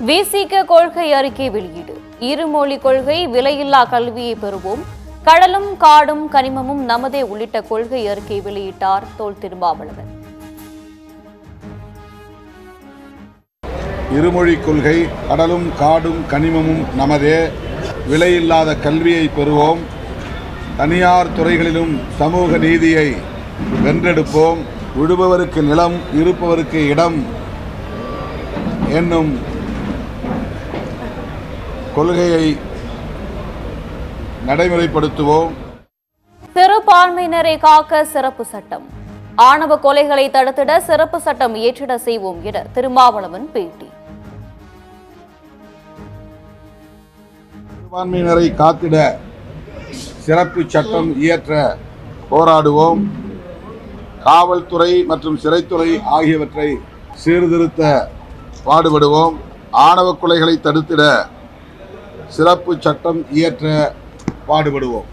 விசிக கொள்கை அறிக்கை வெளியீடு. இருமொழி கொள்கை, விலையில்லா கல்வியை பெறுவோம், கடலும் காடும் கனிமமும் நமதே உள்ளிட்ட கொள்கை அறிக்கை வெளியிட்டார் தொல் திருமாவளவன். இருமொழி கொள்கை, கடலும் காடும் கனிமமும் நமதே, விலையில்லாத கல்வியை பெறுவோம், தனியார் துறைகளிலும் சமூக நீதியை வென்றெடுப்போம், விடுபவருக்கு நிலம், இருப்பவருக்கு இடம் என்னும் கொள்கையை நடைமுறைப்படுத்துவோம். சிறுபான்மையினரை காக்க சிறப்பு சட்டம், ஆணவ கொலைகளை தடுத்திட சிறப்பு சட்டம் இயற்றிட செய்வோம் என திருமாவளவன் பேட்டி. சிறுபான்மையினரை காத்திட சிறப்பு சட்டம் இயற்ற போராடுவோம். காவல்துறை மற்றும் சிறைத்துறை ஆகியவற்றை சீர்திருத்த பாடுபடுவோம். ஆணவ கொலைகளை தடுத்திட சிறப்பு சட்டம் இயற்ற பாடுபடுவோம்.